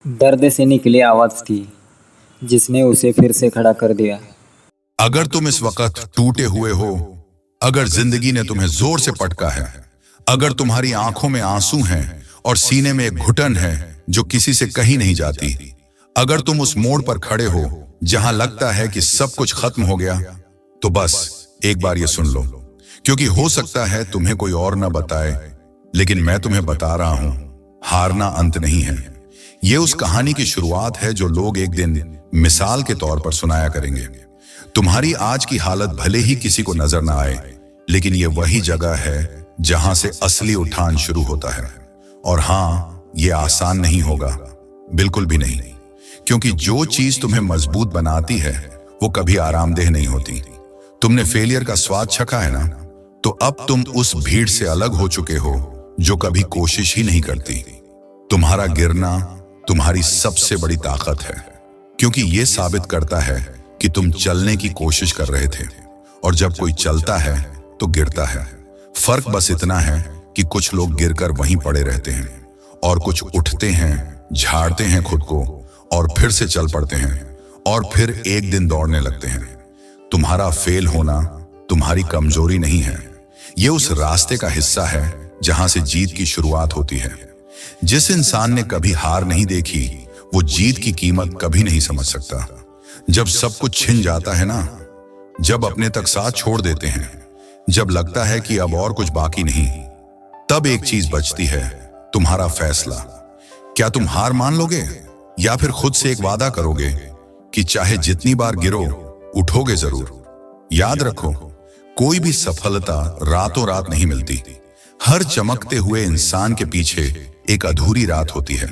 दर्द से निकली आवाज थी जिसने उसे फिर से खड़ा कर दिया। अगर तुम इस वक्त टूटे हुए हो, अगर जिंदगी ने तुम्हें जोर से पटका है, अगर तुम्हारी आंखों में आंसू हैं और सीने में एक घुटन है जो किसी से कहीं नहीं जाती, अगर तुम उस मोड़ पर खड़े हो जहां लगता है कि सब कुछ खत्म हो गया, तो बस एक बार ये सुन लो, क्योंकि हो सकता है तुम्हें कोई और ना बताए, लेकिन मैं तुम्हें बता रहा हूं, हारना अंत नहीं है। ये उस कहानी की शुरुआत है जो लोग एक दिन मिसाल के तौर पर सुनाया करेंगे। तुम्हारी आज की हालत भले ही किसी को नजर ना आए, लेकिन ये वही जगह है जहां से असली उठान शुरू होता है। और हां, ये आसान नहीं होगा, बिल्कुल भी नहीं, क्योंकि जो चीज तुम्हें मजबूत बनाती है वो कभी आरामदेह नहीं होती। तुमने फेलियर का स्वाद चखा है ना, तो अब तुम उस भीड़ से अलग हो चुके हो जो कभी कोशिश ही नहीं करती। तुम्हारा गिरना तुम्हारी सबसे बड़ी ताकत है, क्योंकि यह साबित करता है कि तुम चलने की कोशिश कर रहे थे, और जब कोई चलता है तो गिरता है। फर्क बस इतना है कि कुछ लोग गिरकर वहीं पड़े रहते हैं और कुछ उठते हैं, झाड़ते हैं खुद को और फिर से चल पड़ते हैं और फिर एक दिन दौड़ने लगते हैं। तुम्हारा फेल होना तुम्हारी कमजोरी नहीं है, यह उस रास्ते का हिस्सा है जहां से जीत की शुरुआत होती है। जिस इंसान ने कभी हार नहीं देखी, वो जीत की कीमत कभी नहीं समझ सकता। जब सब कुछ छिन जाता है ना, जब अपने तक साथ छोड़ देते हैं, जब लगता है कि अब और कुछ बाकी नहीं, तब एक चीज बचती है, तुम्हारा फैसला। क्या तुम हार मान लोगे या फिर खुद से एक वादा करोगे कि चाहे जितनी बार गिरो, उठोगे जरूर। याद रखो, कोई भी सफलता रातों रात नहीं मिलती। हर चमकते हुए इंसान के पीछे एक अधूरी रात होती है,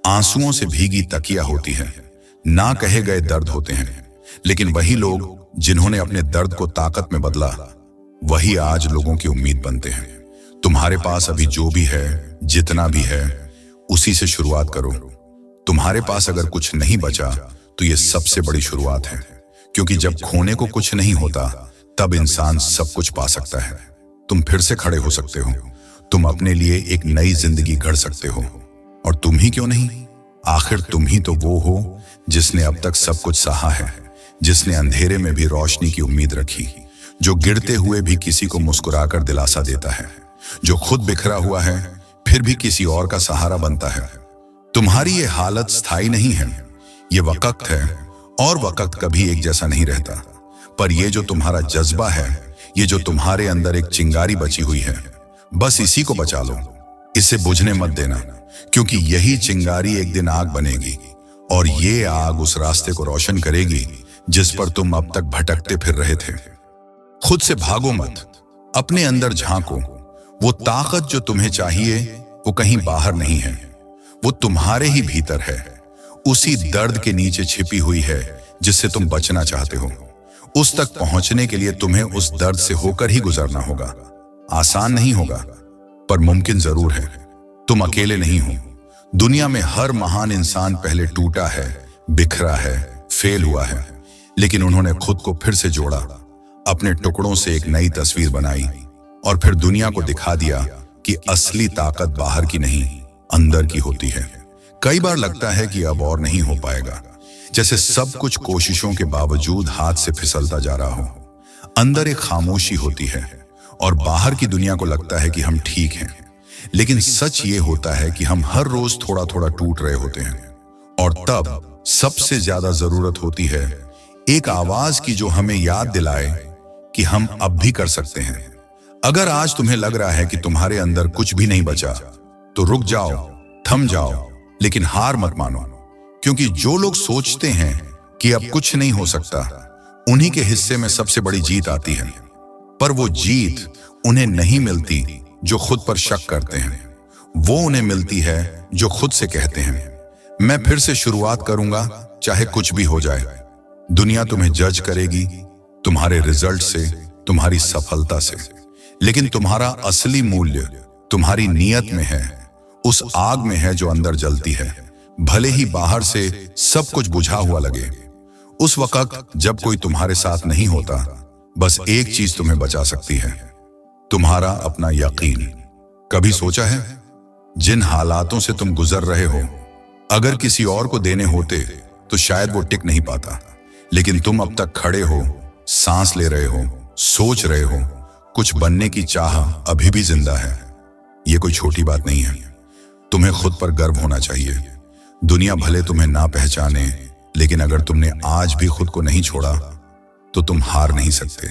आंसुओं से भीगी तकिया होती है, ना कहे गए दर्द होते हैं। लेकिन वही लोग जिन्होंने अपने दर्द को ताकत में बदला, वही आज लोगों की उम्मीद बनते हैं। तुम्हारे पास अभी जो भी है, जितना भी है, उसी से शुरुआत करो। तुम्हारे पास अगर कुछ नहीं बचा तो यह सबसे बड़ी शुरुआत है, क्योंकि जब खोने को कुछ नहीं होता, तब इंसान सब कुछ पा सकता है। तुम फिर से खड़े हो सकते हो, तुम अपने लिए एक नई जिंदगी गढ़ सकते हो। और तुम ही क्यों नहीं, आखिर तुम ही तो वो हो जिसने अब तक सब कुछ सहा है, जिसने अंधेरे में भी रोशनी की उम्मीद रखी, जो गिरते हुए भी किसी को मुस्कुराकर दिलासा देता है, जो खुद बिखरा हुआ है फिर भी किसी और का सहारा बनता है। तुम्हारी ये हालत स्थायी नहीं है, ये वक्त है, और वक्त कभी एक जैसा नहीं रहता। पर ये जो तुम्हारा जज्बा है, ये जो तुम्हारे अंदर एक चिंगारी बची हुई है, बस इसी को बचा लो, इसे बुझने मत देना, क्योंकि यही चिंगारी एक दिन आग बनेगी, और ये आग उस रास्ते को रोशन करेगी जिस पर तुम अब तक भटकते फिर रहे थे। खुद से भागो मत, अपने अंदर झांको। वो ताकत जो तुम्हें चाहिए वो कहीं बाहर नहीं है, वो तुम्हारे ही भीतर है, उसी दर्द के नीचे छिपी हुई है जिससे तुम बचना चाहते हो। उस तक पहुंचने के लिए तुम्हें उस दर्द से होकर ही गुजरना होगा। आसान नहीं होगा, पर मुमकिन जरूर है। तुम अकेले नहीं हो, दुनिया में हर महान इंसान पहले टूटा है, बिखरा है, फेल हुआ है, लेकिन उन्होंने खुद को फिर से जोड़ा, अपने टुकड़ों से एक नई तस्वीर बनाई, और फिर दुनिया को दिखा दिया कि असली ताकत बाहर की नहीं, अंदर की होती है। कई बार लगता है कि अब और नहीं हो पाएगा, जैसे सब कुछ कोशिशों के बावजूद हाथ से फिसलता जा रहा हो। अंदर एक खामोशी होती है और बाहर की दुनिया को लगता है कि हम ठीक हैं, लेकिन सच ये होता है कि हम हर रोज थोड़ा थोड़ा टूट रहे होते हैं। और तब सबसे ज्यादा जरूरत होती है एक आवाज की जो हमें याद दिलाए कि हम अब भी कर सकते हैं। अगर आज तुम्हें लग रहा है कि तुम्हारे अंदर कुछ भी नहीं बचा, तो रुक जाओ, थम जाओ, लेकिन हार मत मानो, क्योंकि जो लोग सोचते हैं कि अब कुछ नहीं हो सकता, उन्हीं के हिस्से में सबसे बड़ी जीत आती है। पर वो जीत उन्हें नहीं मिलती जो खुद पर शक करते हैं, वो उन्हें मिलती है जो खुद से कहते हैं, मैं फिर से शुरुआत करूंगा, चाहे कुछ भी हो जाए। दुनिया तुम्हें जज करेगी तुम्हारे रिजल्ट से, तुम्हारी सफलता से, लेकिन तुम्हारा असली मूल्य तुम्हारी नीयत में है, उस आग में है जो अंदर जलती है, भले ही बाहर से सब कुछ बुझा हुआ लगे। उस वक्त जब कोई तुम्हारे साथ नहीं होता, बस एक चीज तुम्हें बचा सकती है, तुम्हारा अपना यकीन। कभी सोचा है जिन हालातों से तुम गुजर रहे हो, अगर किसी और को देने होते तो शायद वो टिक नहीं पाता, लेकिन तुम अब तक खड़े हो, सांस ले रहे हो, सोच रहे हो, कुछ बनने की चाह अभी भी जिंदा है। ये कोई छोटी बात नहीं है। तुम्हें खुद पर गर्व होना चाहिए। दुनिया भले तुम्हें ना पहचाने, लेकिन अगर तुमने आज भी खुद को नहीं छोड़ा तो तुम हार नहीं सकते।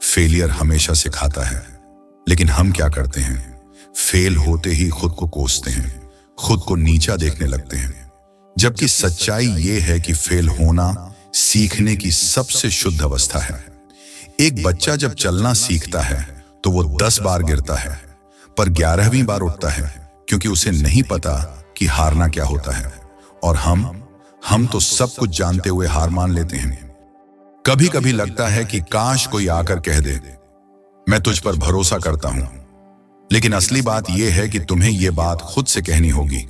फेलियर हमेशा सिखाता है, लेकिन हम क्या करते हैं? फेल होते ही खुद को कोसते हैं, खुद को नीचा देखने लगते हैं। जबकि सच्चाई ये है कि फेल होना सीखने की सबसे शुद्ध अवस्था है। एक बच्चा जब चलना सीखता है तो वो 10 बार गिरता है, पर 11वीं बार उठता है, क्योंकि उसे नहीं पता कि हारना क्या होता है। और हम तो सब कुछ जानते हुए हार मान लेते हैं। कभी कभी लगता है कि काश कोई आकर कह दे, मैं तुझ पर भरोसा करता हूं। लेकिन असली बात यह है कि तुम्हें यह बात खुद से कहनी होगी।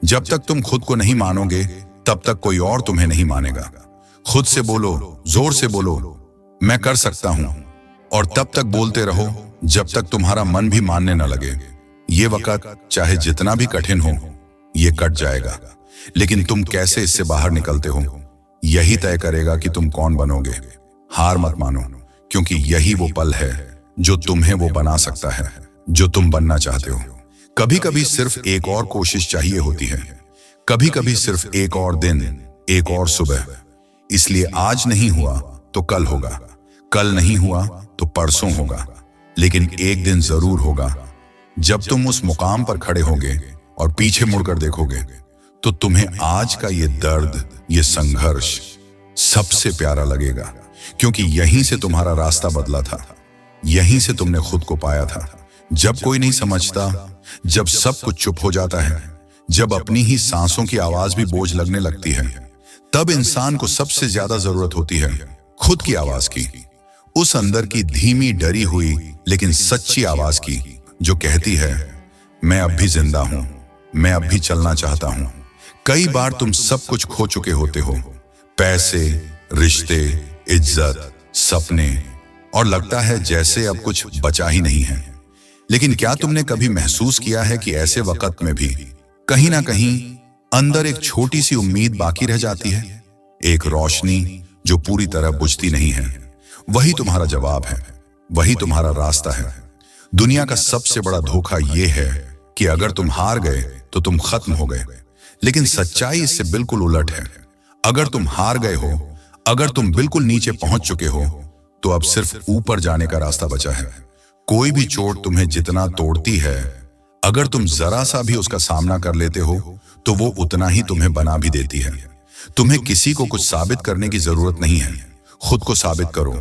जब तक तुम खुद को नहीं मानोगे, तब तक कोई और तुम्हें नहीं मानेगा। खुद से बोलो, जोर से बोलो, मैं कर सकता हूं, और तब तक बोलते रहो जब तक तुम्हारा मन भी मानने न लगे। ये वक्त चाहे जितना भी कठिन हो, ये कट जाएगा। लेकिन तुम कैसे इससे बाहर निकलते हो, यही तय करेगा कि तुम कौन बनोगे। हार मत मानो, क्योंकि यही वो पल है जो तुम्हें वो बना सकता है जो तुम बनना चाहते हो। कभी कभी सिर्फ एक और कोशिश चाहिए होती है, कभी कभी सिर्फ एक और दिन, एक और सुबह। इसलिए आज नहीं हुआ तो कल होगा, कल नहीं हुआ तो परसों होगा, लेकिन एक दिन जरूर होगा जब तुम उस मुकाम पर खड़े होगे और पीछे मुड़कर देखोगे तो तुम्हें आज का ये दर्द, ये संघर्ष सबसे प्यारा लगेगा, क्योंकि यहीं से तुम्हारा रास्ता बदला था, यहीं से तुमने खुद को पाया था। जब कोई नहीं समझता, जब सब कुछ चुप हो जाता है, जब अपनी ही सांसों की आवाज भी बोझ लगने लगती है, तब इंसान को सबसे ज्यादा जरूरत होती है खुद की आवाज की। उस अंदर की धीमी, डरी हुई लेकिन सच्ची आवाज की, जो कहती है, मैं अब भी जिंदा हूं, मैं अब भी चलना चाहता हूं। कई बार तुम सब कुछ खो चुके होते हो, पैसे, रिश्ते, इज्जत, सपने, और लगता है जैसे अब कुछ बचा ही नहीं है। लेकिन क्या तुमने कभी महसूस किया है कि ऐसे वक्त में भी कहीं ना कहीं अंदर एक छोटी सी उम्मीद बाकी रह जाती है, एक रोशनी जो पूरी तरह बुझती नहीं है? वही तुम्हारा जवाब है, वही तुम्हारा रास्ता है। दुनिया का सबसे बड़ा धोखा यह है कि अगर तुम हार गए तो तुम खत्म हो गए, लेकिन सच्चाई इससे बिल्कुल उलट है। अगर तुम हार गए हो, अगर तुम बिल्कुल नीचे पहुंच चुके हो, तो अब सिर्फ ऊपर जाने का रास्ता बचा है। कोई भी चोट तुम्हें जितना तोड़ती है, अगर तुम जरा सा भी उसका सामना कर लेते हो तो वो उतना ही तुम्हें बना भी देती है। तुम्हें किसी को कुछ साबित करने की जरूरत नहीं है। खुद को साबित करो,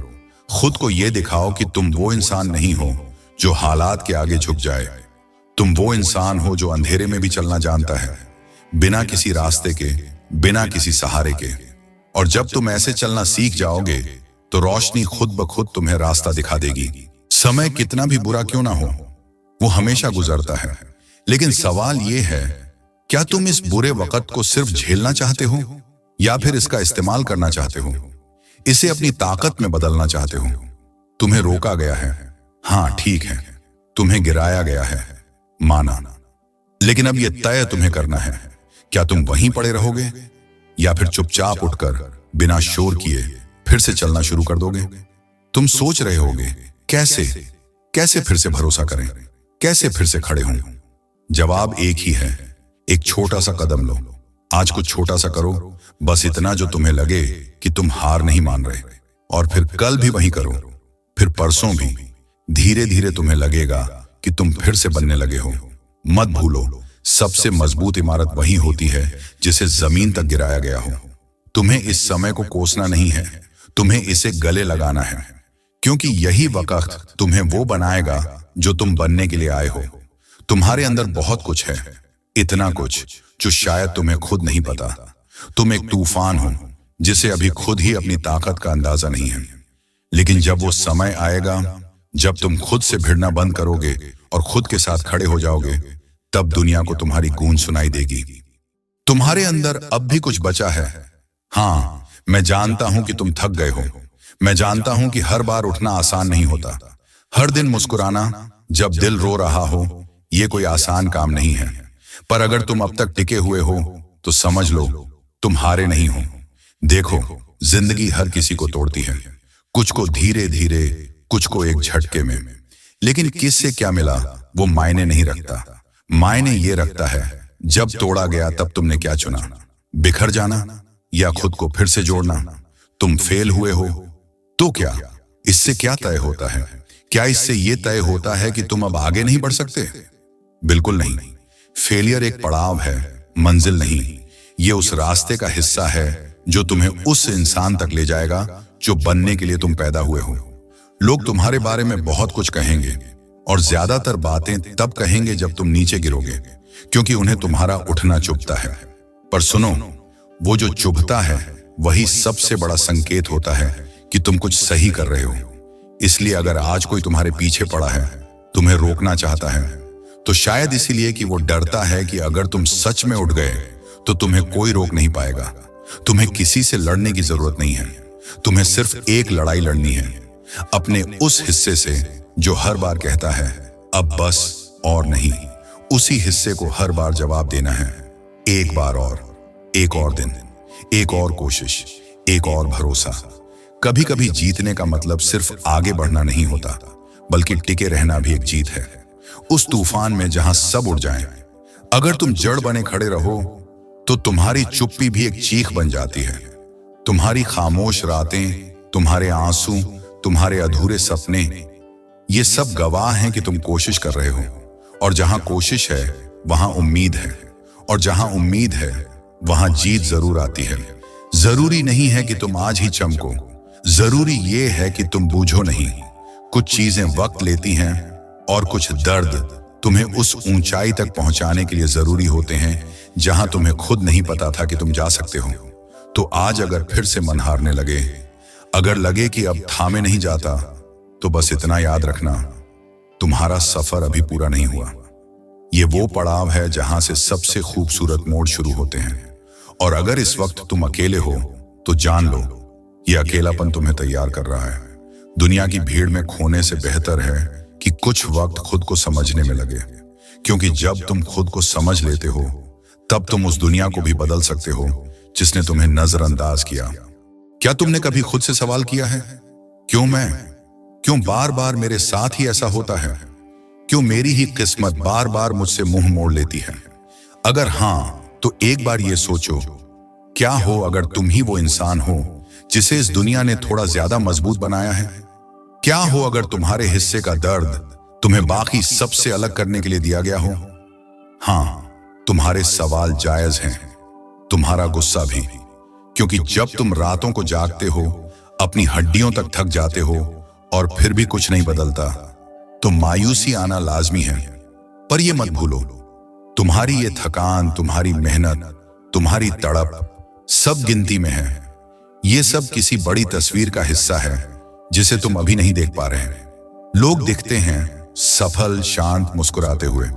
खुद को यह दिखाओ कि तुम वो इंसान नहीं हो जो हालात के आगे झुक जाए। तुम वो इंसान हो जो अंधेरे में भी चलना जानता है, बिना किसी रास्ते के, बिना किसी सहारे के। और जब तुम ऐसे चलना सीख जाओगे तो रोशनी खुद ब खुद तुम्हें रास्ता दिखा देगी। समय कितना भी बुरा क्यों ना हो, वो हमेशा गुजरता है। लेकिन सवाल यह है, क्या तुम इस बुरे वक्त को सिर्फ झेलना चाहते हो या फिर इसका इस्तेमाल करना चाहते हो, इसे अपनी ताकत में बदलना चाहते हो? तुम्हें रोका गया है, हाँ ठीक है, तुम्हें गिराया गया है, माना, लेकिन अब यह तय तुम्हें करना है, क्या तुम वहीं पड़े रहोगे या फिर चुपचाप उठकर बिना शोर किए फिर से चलना शुरू कर दोगे? तुम सोच रहे होगे, कैसे फिर से भरोसा करें, कैसे फिर से खड़े हों? जवाब एक ही है, एक छोटा सा कदम लो। आज कुछ छोटा सा करो, बस इतना जो तुम्हें लगे कि तुम हार नहीं मान रहे, और फिर कल भी वही करो, फिर परसों भी। धीरे धीरे तुम्हें लगेगा कि तुम फिर से बनने लगे हो। मत भूलो, सबसे मजबूत इमारत वही होती है जिसे जमीन तक गिराया गया हो। तुम्हें इस समय को कोसना नहीं है, तुम्हें इसे गले लगाना है, क्योंकि यही वक्त तुम्हें वो बनाएगा जो तुम बनने के लिए आए हो। तुम्हारे अंदर बहुत कुछ है, इतना कुछ जो शायद तुम्हें खुद नहीं पता। तुम एक तूफान हो जिसे अभी खुद ही अपनी ताकत का अंदाजा नहीं है, लेकिन जब वो समय आएगा जब तुम खुद से भिड़ना बंद करोगे और खुद के साथ खड़े हो जाओगे, तब दुनिया को तुम्हारी गूंज सुनाई देगी। तुम्हारे अंदर अब भी कुछ बचा है। हाँ, मैं जानता हूं कि तुम थक गए हो, मैं जानता हूं कि हर बार उठना आसान नहीं होता, हर दिन मुस्कुराना जब दिल रो रहा हो, ये कोई आसान काम नहीं है। पर अगर तुम अब तक टिके हुए हो तो समझ लो तुम हारे नहीं हो। देखो, जिंदगी हर किसी को तोड़ती है, कुछ को धीरे धीरे, कुछ को एक झटके में। लेकिन किससे क्या मिला वो मायने नहीं रखता। मायने ये रखता है जब तोड़ा गया तब तुमने क्या चुना, बिखर जाना या खुद को फिर से जोड़ना। तुम फेल हुए हो तो क्या, इससे क्या तय होता है? क्या इससे ये तय होता है कि तुम अब आगे नहीं बढ़ सकते? बिल्कुल नहीं। फेलियर एक पड़ाव है, मंजिल नहीं। ये उस रास्ते का हिस्सा है जो तुम्हें उस इंसान तक ले जाएगा जो बनने के लिए तुम पैदा हुए हो। लोग तुम्हारे बारे में बहुत कुछ कहेंगे और ज्यादातर बातें तब कहेंगे जब तुम नीचे गिरोगे, क्योंकि उन्हें तुम्हारा उठना चुभता है। पर सुनो, वो जो चुभता है वही सबसे बड़ा संकेत होता है कि तुम कुछ सही कर रहे हो। इसलिए अगर आज कोई तुम्हारे पीछे पड़ा है, तुम्हें रोकना चाहता है, तो शायद इसीलिए कि वो डरता है कि अगर तुम सच में उठ गए तो तुम्हें कोई रोक नहीं पाएगा। तुम्हें किसी से लड़ने की जरूरत नहीं है। तुम्हें सिर्फ एक लड़ाई लड़नी है, अपने उस हिस्से से जो हर बार कहता है अब बस और नहीं। उसी हिस्से को हर बार जवाब देना है, एक बार और, एक और दिन, एक और कोशिश, एक और भरोसा। कभी कभी जीतने का मतलब सिर्फ आगे बढ़ना नहीं होता, बल्कि टिके रहना भी एक जीत है। उस तूफान में जहां सब उड़ जाएं, अगर तुम जड़ बने खड़े रहो तो तुम्हारी चुप्पी भी एक चीख बन जाती है। तुम्हारी खामोश रातें, तुम्हारे आंसू, तुम्हारे अधूरे सपने, ये सब गवाह हैं कि तुम कोशिश कर रहे हो। और जहां कोशिश है वहां उम्मीद है, और जहां उम्मीद है वहां जीत जरूर आती है। जरूरी नहीं है कि तुम आज ही चमको, जरूरी ये है कि तुम बूझो नहीं। कुछ चीजें वक्त लेती हैं और कुछ दर्द तुम्हें उस ऊंचाई तक पहुंचाने के लिए जरूरी होते हैं जहां तुम्हें खुद नहीं पता था कि तुम जा सकते हो। तो आज अगर फिर से मन हारने लगे, अगर लगे कि अब थामे नहीं जाता, तो बस इतना याद रखना, तुम्हारा सफर अभी पूरा नहीं हुआ। ये वो पड़ाव है जहां से सबसे खूबसूरत मोड़ शुरू होते हैं। और अगर इस वक्त तुम अकेले हो तो जान लो, ये अकेलापन तुम्हें तैयार कर रहा है। दुनिया की भीड़ में खोने से बेहतर है कि कुछ वक्त खुद को समझने में लगे, क्योंकि जब तुम खुद को समझ लेते हो तब तुम उस दुनिया को भी बदल सकते हो जिसने तुम्हें नजरअंदाज किया। क्या तुमने कभी खुद से सवाल किया है, क्यों मैं? क्यों बार बार मेरे साथ ही ऐसा होता है? क्यों मेरी ही किस्मत बार बार मुझसे मुंह मोड़ लेती है? अगर हां, तो एक बार ये सोचो, क्या हो अगर तुम ही वो इंसान हो जिसे इस दुनिया ने थोड़ा ज्यादा मजबूत बनाया है? क्या हो अगर तुम्हारे हिस्से का दर्द तुम्हें बाकी सबसे अलग करने के लिए दिया गया हो? हां, तुम्हारे सवाल जायज हैं, तुम्हारा गुस्सा भी, क्योंकि जब तुम रातों को जागते हो, अपनी हड्डियों तक थक जाते हो और फिर भी कुछ नहीं बदलता, तो मायूसी आना लाजमी है। पर यह मत भूलो, तुम्हारी ये थकान, तुम्हारी मेहनत, तुम्हारी तड़प सब गिनती में है। ये सब किसी बड़ी तस्वीर का हिस्सा है जिसे तुम अभी नहीं देख पा रहे हैं। लोग दिखते हैं सफल, शांत, मुस्कुराते हुए,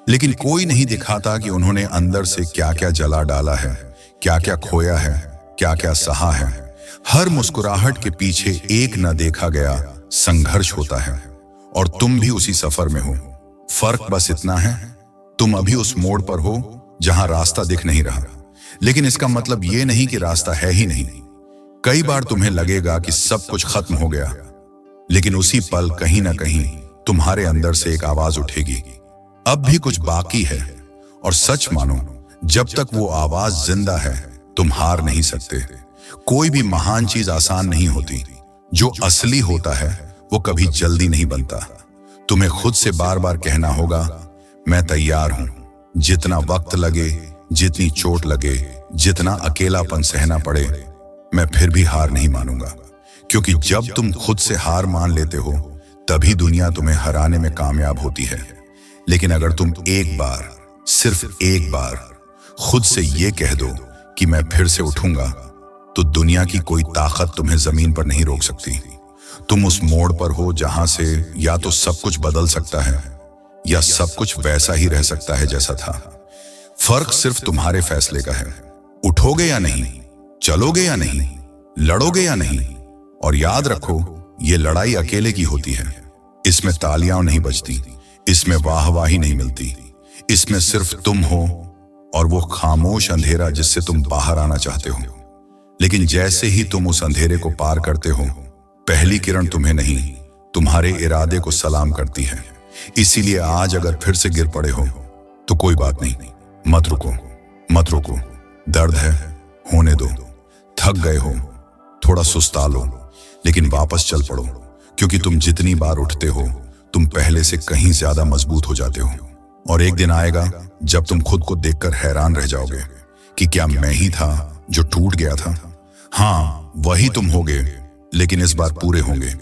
लेकिन कोई नहीं दिखाता कि उन्होंने अंदर से क्या क्या जला डाला है, क्या क्या खोया है, क्या क्या सहा है। हर मुस्कुराहट के पीछे एक न देखा गया संघर्ष होता है, और तुम भी उसी सफर में हो। फर्क बस इतना है, तुम अभी उस मोड़ पर हो जहां रास्ता दिख नहीं रहा, लेकिन इसका मतलब यह नहीं कि रास्ता है ही नहीं। कई बार तुम्हें लगेगा कि सब कुछ खत्म हो गया, लेकिन उसी पल कहीं ना कहीं तुम्हारे अंदर से एक आवाज उठेगी, अब भी कुछ बाकी है। और सच मानो, जब तक वो आवाज जिंदा है तुम हार नहीं सकते। कोई भी महान चीज आसान नहीं होती, जो असली होता है वो कभी जल्दी नहीं बनता। तुम्हें खुद से बार बार कहना होगा, मैं तैयार हूं, जितना वक्त लगे, जितनी चोट लगे, जितना अकेलापन सहना पड़े, मैं फिर भी हार नहीं मानूंगा। क्योंकि जब तुम खुद से हार मान लेते हो तभी दुनिया तुम्हें हराने में कामयाब होती है। लेकिन अगर तुम एक बार, सिर्फ एक बार खुद से ये कह दो कि मैं फिर से उठूंगा, तो दुनिया की कोई ताकत तुम्हें जमीन पर नहीं रोक सकती। तुम उस मोड़ पर हो जहां से या तो सब कुछ बदल सकता है या सब कुछ वैसा ही रह सकता है जैसा था। फर्क सिर्फ तुम्हारे फैसले का है, उठोगे या नहीं, चलोगे या नहीं, लड़ोगे या नहीं। और याद रखो, ये लड़ाई अकेले की होती है। इसमें तालियां नहीं बजती, इसमें वाहवाही नहीं मिलती, इसमें सिर्फ तुम हो और वो खामोश अंधेरा जिससे तुम बाहर आना चाहते हो। लेकिन जैसे ही तुम उस अंधेरे को पार करते हो, पहली किरण तुम्हें नहीं, तुम्हारे इरादे को सलाम करती है। इसीलिए आज अगर फिर से गिर पड़े हो तो कोई बात नहीं, मत रुको, मत रुको। दर्द है, होने दो। थक गए हो, थोड़ा सुस्ता लो, लेकिन वापस चल पड़ो, क्योंकि तुम जितनी बार उठते हो तुम पहले से कहीं ज्यादा मजबूत हो जाते हो। और एक दिन आएगा जब तुम खुद को देखकर हैरान रह जाओगे कि क्या मैं ही था जो टूट गया था। हाँ, वही तुम होगे, लेकिन इस बार पूरे होंगे,